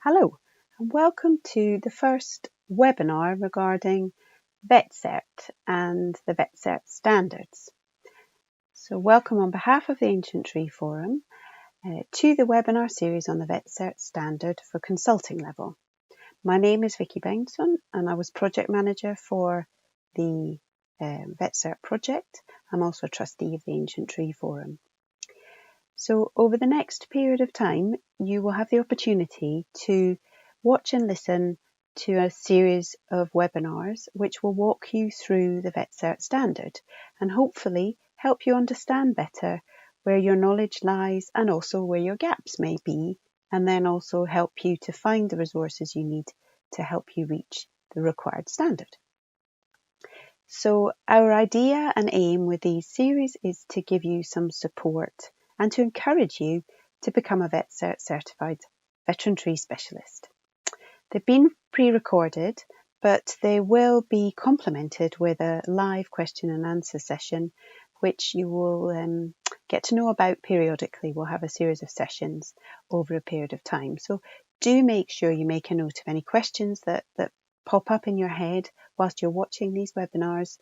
Hello and welcome to the first webinar regarding VetCert and the VetCert standards. So welcome on behalf of the Ancient Tree Forum to the webinar series on the VetCert standard for consulting level. My name is Vicky Bengtsson and I was project manager for the VetCert project. I'm also a trustee of the Ancient Tree Forum. So over the next period of time, you will have the opportunity to watch and listen to a series of webinars which will walk you through the VetCert standard and hopefully help you understand better where your knowledge lies and also where your gaps may be, and then also help you to find the resources you need to help you reach the required standard. So our idea and aim with these series is to give you some support and to encourage you to become a VetCert certified veteran tree specialist. They've been pre-recorded, but they will be complemented with a live question and answer session, which you will get to know about periodically. We'll have a series of sessions over a period of time. So do make sure you make a note of any questions that pop up in your head whilst you're watching these webinars,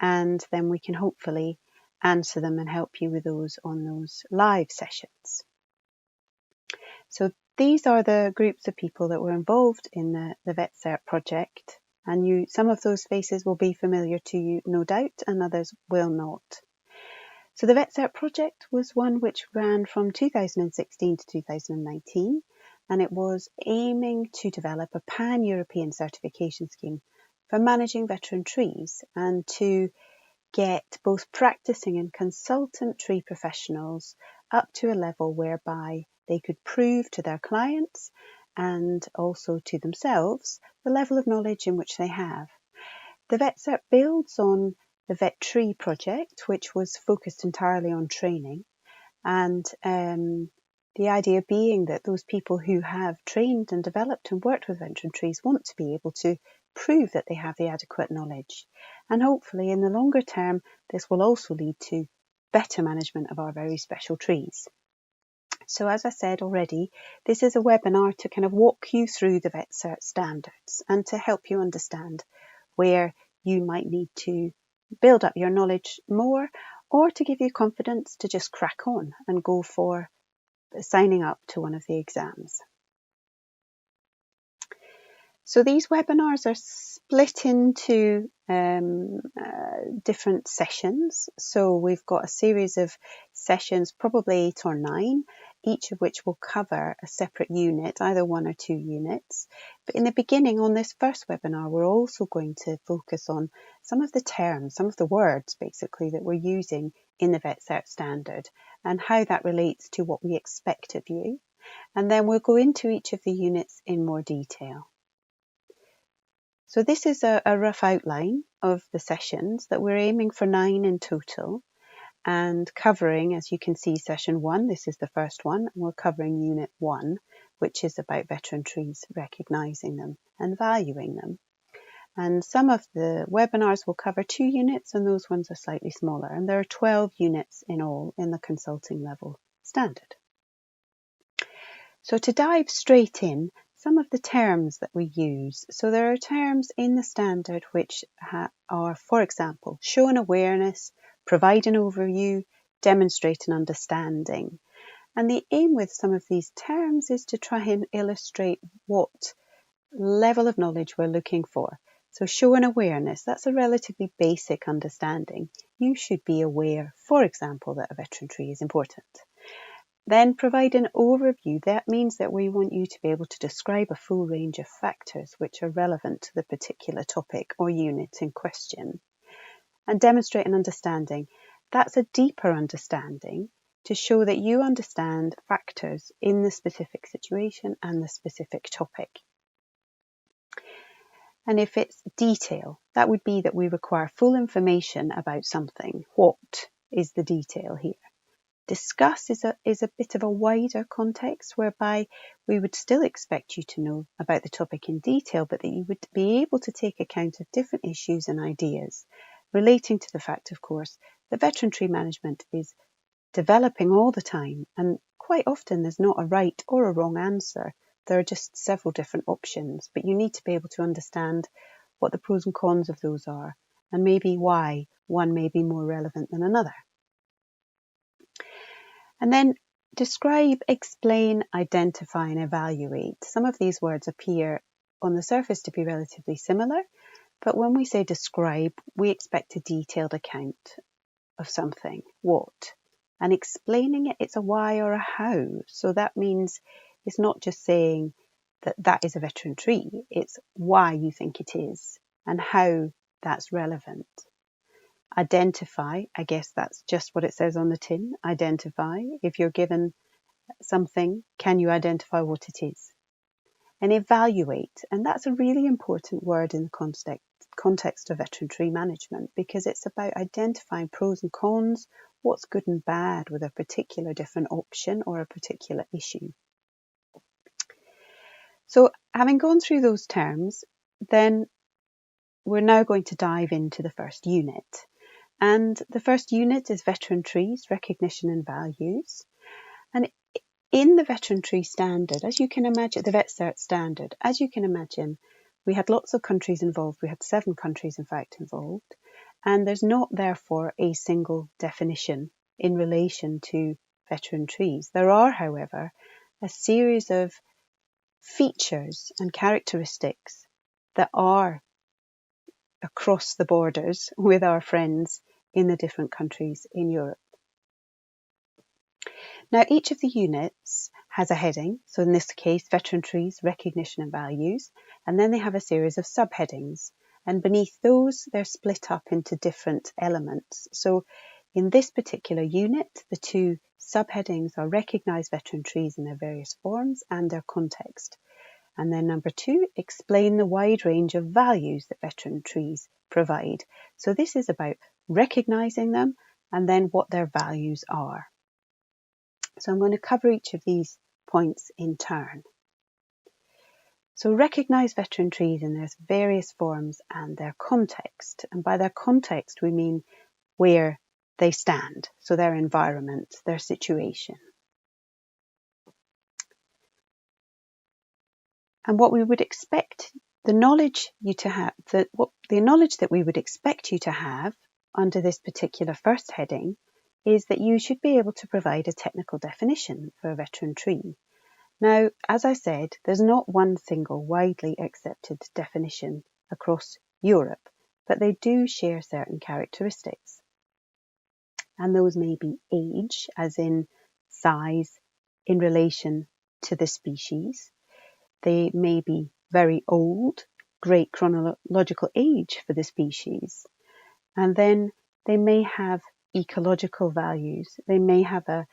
and then we can hopefully answer them and help you with those on those live sessions. So these are the groups of people that were involved in the VetCert project, and some of those faces will be familiar to you, no doubt, and others will not. So the VetCert project was one which ran from 2016 to 2019, and it was aiming to develop a pan-European certification scheme for managing veteran trees and to get both practicing and consultant tree professionals up to a level whereby they could prove to their clients and also to themselves the level of knowledge in which they have. The VetCert builds on the VetTree project, which was focused entirely on training, and the idea being that those people who have trained and developed and worked with veteran trees want to be able to prove that they have the adequate knowledge. And hopefully in the longer term, this will also lead to better management of our very special trees. So as I said already, this is a webinar to kind of walk you through the VetCert standards and to help you understand where you might need to build up your knowledge more, or to give you confidence to just crack on and go for signing up to one of the exams. So these webinars are split into different sessions. So we've got a series of sessions, probably 8 or 9, each of which will cover a separate unit, either 1 or 2 units. But in the beginning, on this first webinar, we're also going to focus on some of the terms, some of the words basically that we're using in the VetCert standard and how that relates to what we expect of you. And then we'll go into each of the units in more detail. So this is a rough outline of the sessions that we're aiming for 9 in total, and covering, as you can see, session 1, this is the first one, and we're covering unit 1, which is about veteran trees, recognising them and valuing them. And some of the webinars will cover 2 units, and those ones are slightly smaller, and there are 12 units in all in the consulting level standard. So to dive straight in, some of the terms that we use. So there are terms in the standard which are, for example, show an awareness, provide an overview, demonstrate an understanding. And the aim with some of these terms is to try and illustrate what level of knowledge we're looking for. So show an awareness, that's a relatively basic understanding. You should be aware, for example, that a veteran tree is important. Then provide an overview. That means that we want you to be able to describe a full range of factors which are relevant to the particular topic or unit in question. And demonstrate an understanding. That's a deeper understanding to show that you understand factors in the specific situation and the specific topic. And if it's detail, that would be that we require full information about something. What is the detail here? Discuss is a bit of a wider context whereby we would still expect you to know about the topic in detail, but that you would be able to take account of different issues and ideas relating to the fact, of course, that veteran tree management is developing all the time, and quite often there's not a right or a wrong answer There are just several different options, but you need to be able to understand what the pros and cons of those are, and maybe why one may be more relevant than another. And then describe, explain, identify, and evaluate. Some of these words appear on the surface to be relatively similar, but when we say describe, we expect a detailed account of something, what, and explaining it, it's a why or a how. So that means it's not just saying that that is a veteran tree, it's why you think it is and how that's relevant. Identify, I guess that's just what it says on the tin, identify. If you're given something, can you identify what it is? And evaluate, and that's a really important word in the context of veteran tree management, because it's about identifying pros and cons, what's good and bad with a particular different option or a particular issue. So having gone through those terms, then we're now going to dive into the first unit. And the first unit is Veteran Trees, Recognition and Values. And in the Veteran Tree Standard, as you can imagine, the VetCert Standard, as you can imagine, we had lots of countries involved. We had 7 countries, in fact, involved. And there's not, therefore, a single definition in relation to veteran trees. There are, however, a series of features and characteristics that are across the borders with our friends in the different countries in Europe. Now, each of the units has a heading. So in this case, Veteran Trees, Recognition and Values. And then they have a series of subheadings. And beneath those, they're split up into different elements. So in this particular unit, the 2 subheadings are Recognise Veteran Trees in their various forms and their context. And then number 2, explain the wide range of values that veteran trees provide. So this is about recognising them and then what their values are. So I'm going to cover each of these points in turn. So recognise veteran trees in their various forms and their context. And by their context, we mean where they stand. So their environment, their situation. And what we would expect the knowledge you to have, the knowledge that we would expect you to have under this particular first heading is that you should be able to provide a technical definition for a veteran tree. Now, as I said, there's not one single widely accepted definition across Europe, but they do share certain characteristics. And those may be age, as in size in relation to the species. They may be very old, great chronological age for the species. And then they may have ecological values. They may have a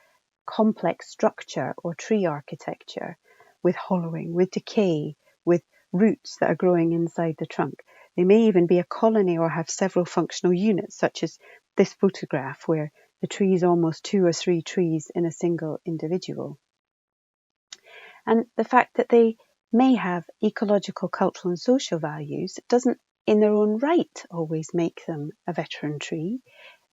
complex structure or tree architecture with hollowing, with decay, with roots that are growing inside the trunk. They may even be a colony or have several functional units, such as this photograph where the tree is almost 2 or 3 trees in a single individual. And the fact that they may have ecological, cultural and social values doesn't in their own right always make them a veteran tree,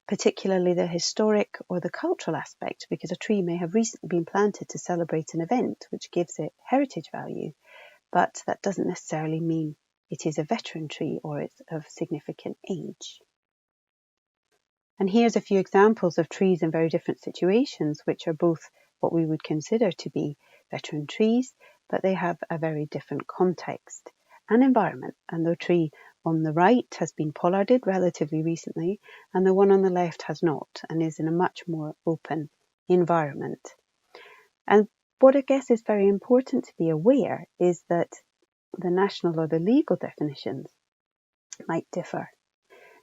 particularly the historic or the cultural aspect, because a tree may have recently been planted to celebrate an event which gives it heritage value, but that doesn't necessarily mean it is a veteran tree or it's of significant age. And here's a few examples of trees in very different situations, which are both what we would consider to be veteran trees, but they have a very different context and environment. And the tree on the right has been pollarded relatively recently, and the one on the left has not, and is in a much more open environment. And what I guess is very important to be aware is that the national or the legal definitions might differ.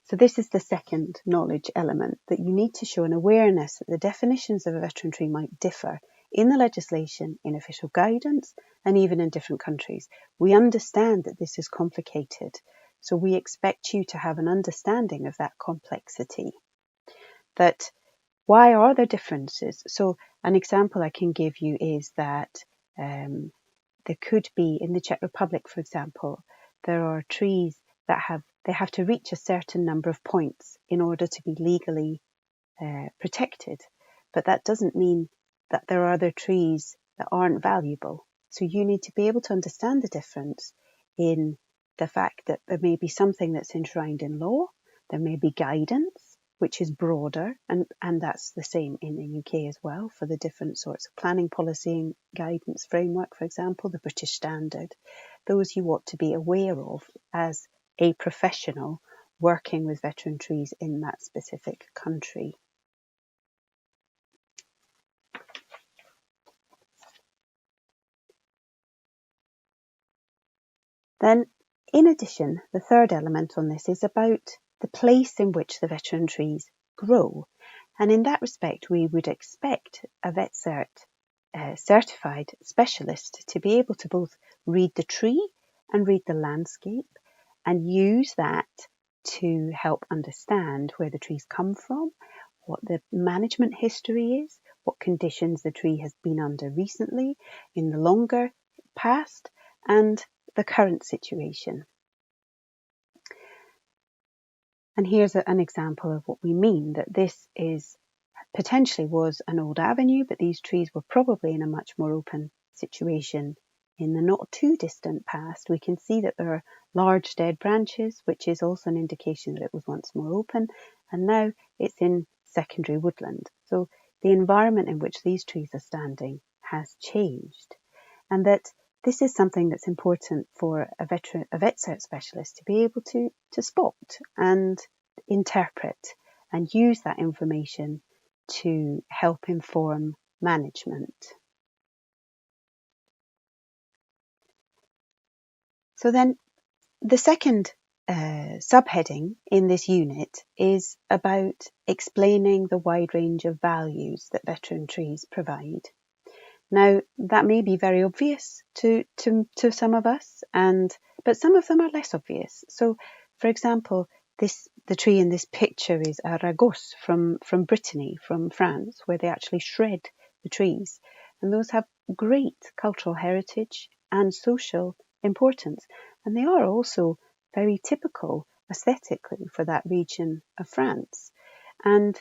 So this is the second knowledge element, that you need to show an awareness that the definitions of a veteran tree might differ in the legislation, in official guidance, and even in different countries. We understand that this is complicated, so we expect you to have an understanding of that complexity. That why are there differences? So an example I can give you is that there could be, in the Czech Republic, for example, there are trees that they have to reach a certain number of points in order to be legally protected. But that doesn't mean that there are other trees that aren't valuable. So you need to be able to understand the difference in the fact that there may be something that's enshrined in law, there may be guidance, which is broader, and that's the same in the UK as well for the different sorts of planning policy and guidance framework, for example, the British Standard. Those you ought to be aware of as a professional working with veteran trees in that specific country. Then, in addition, the third element on this is about the place in which the veteran trees grow. And in that respect, we would expect a VetCert certified specialist to be able to both read the tree and read the landscape and use that to help understand where the trees come from, what the management history is, what conditions the tree has been under recently, in the longer past, and the current situation. And here's an example of what we mean, that this is potentially was an old avenue, but these trees were probably in a much more open situation in the not too distant past. We can see that there are large dead branches, which is also an indication that it was once more open, and now it's in secondary woodland. So the environment in which these trees are standing has changed, and that this is something that's important for a VetCert specialist to be able to spot and interpret and use that information to help inform management. So then the second subheading in this unit is about explaining the wide range of values that veteran trees provide. Now, that may be very obvious to some of us, but some of them are less obvious. So, for example, the tree in this picture is a ragos from Brittany, from France, where they actually shred the trees. And those have great cultural heritage and social importance. And they are also very typical aesthetically for that region of France. And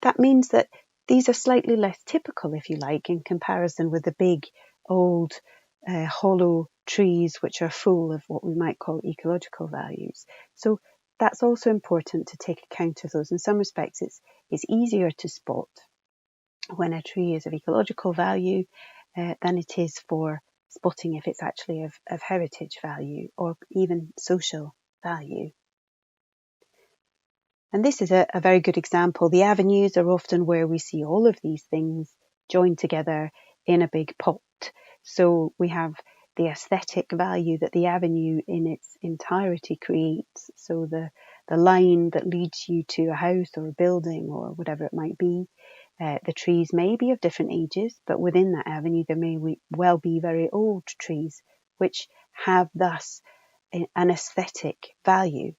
that means that these are slightly less typical, if you like, in comparison with the big, old, hollow trees which are full of what we might call ecological values. So that's also important to take account of those. In some respects, it's easier to spot when a tree is of ecological value than it is for spotting if it's actually of heritage value or even social value. And this is a very good example. The avenues are often where we see all of these things joined together in a big pot. So we have the aesthetic value that the avenue in its entirety creates. So the line that leads you to a house or a building or whatever it might be. The trees may be of different ages, but within that avenue there may well be very old trees, which have thus an aesthetic value,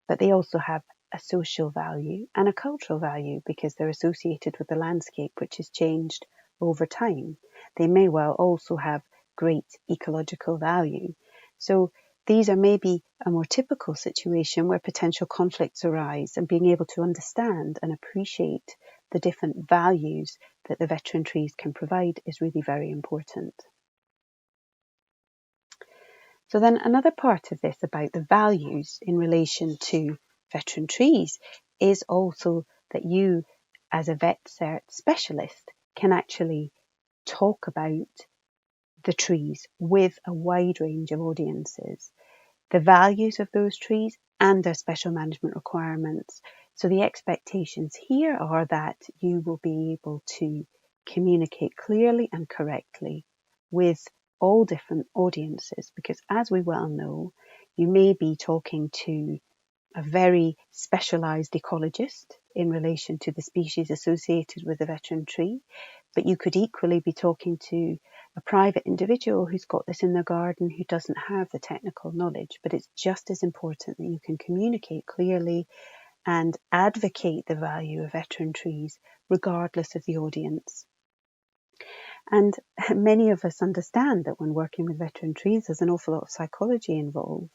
but they also have a social value and a cultural value because they're associated with the landscape, which has changed over time. They may well also have great ecological value. So these are maybe a more typical situation where potential conflicts arise, and being able to understand and appreciate the different values that the veteran trees can provide is really very important. So then another part of this about the values in relation to veteran trees is also that you, as a VetCert specialist, can actually talk about the trees with a wide range of audiences, the values of those trees and their special management requirements. So the expectations here are that you will be able to communicate clearly and correctly with all different audiences, because as we well know, you may be talking to a very specialised ecologist in relation to the species associated with the veteran tree, but you could equally be talking to a private individual who's got this in their garden who doesn't have the technical knowledge. But it's just as important that you can communicate clearly and advocate the value of veteran trees regardless of the audience. And many of us understand that when working with veteran trees, there's an awful lot of psychology involved.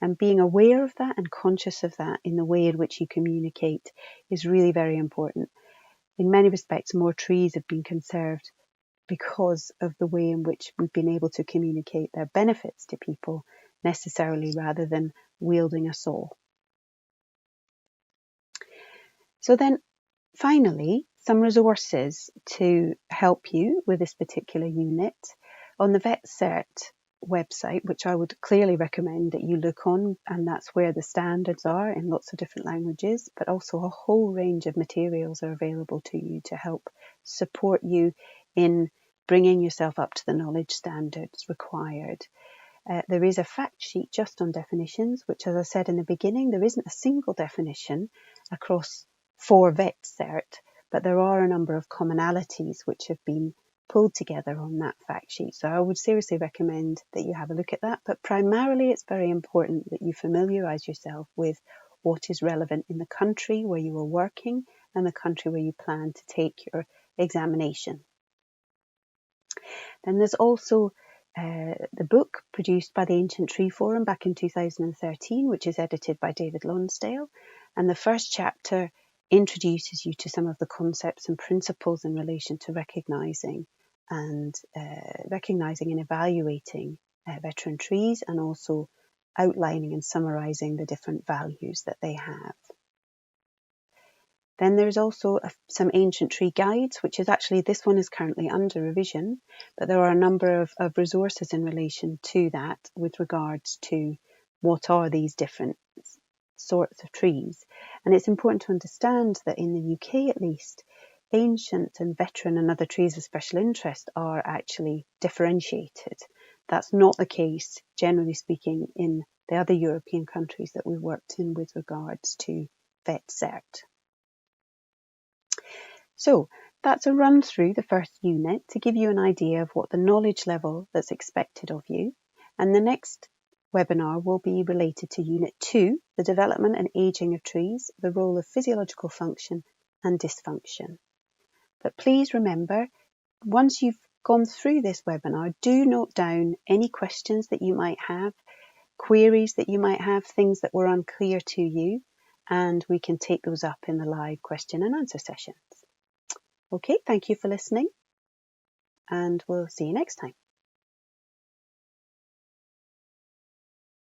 And being aware of that and conscious of that in the way in which you communicate is really very important. In many respects, more trees have been conserved because of the way in which we've been able to communicate their benefits to people necessarily, rather than wielding a saw. So then finally, some resources to help you with this particular unit. On the VetCert website, which I would clearly recommend that you look on, and that's where the standards are in lots of different languages, but also a whole range of materials are available to you to help support you in bringing yourself up to the knowledge standards required. There is a fact sheet just on definitions, which, as I said in the beginning, there isn't a single definition across for VetCert, but there are a number of commonalities which have been pulled together on that fact sheet. So I would seriously recommend that you have a look at that. But primarily, it's very important that you familiarise yourself with what is relevant in the country where you are working and the country where you plan to take your examination. Then there's also the book produced by the Ancient Tree Forum back in 2013, which is edited by David Lonsdale. And the first chapter introduces you to some of the concepts and principles in relation to recognising and evaluating veteran trees, and also outlining and summarising the different values that they have. Then there's also some ancient tree guides, which is actually, this one is currently under revision, but there are a number of resources in relation to that with regards to what are these different sorts of trees. And it's important to understand that in the UK at least, ancient and veteran and other trees of special interest are actually differentiated. That's not the case, generally speaking, in the other European countries that we've worked in with regards to VetCert. So that's a run through the first unit to give you an idea of what the knowledge level that's expected of you. And the next webinar will be related to Unit 2, the development and ageing of trees, the role of physiological function and dysfunction. But please remember, once you've gone through this webinar, do note down any questions that you might have, queries that you might have, things that were unclear to you, and we can take those up in the live question and answer sessions. Okay, thank you for listening, and we'll see you next time.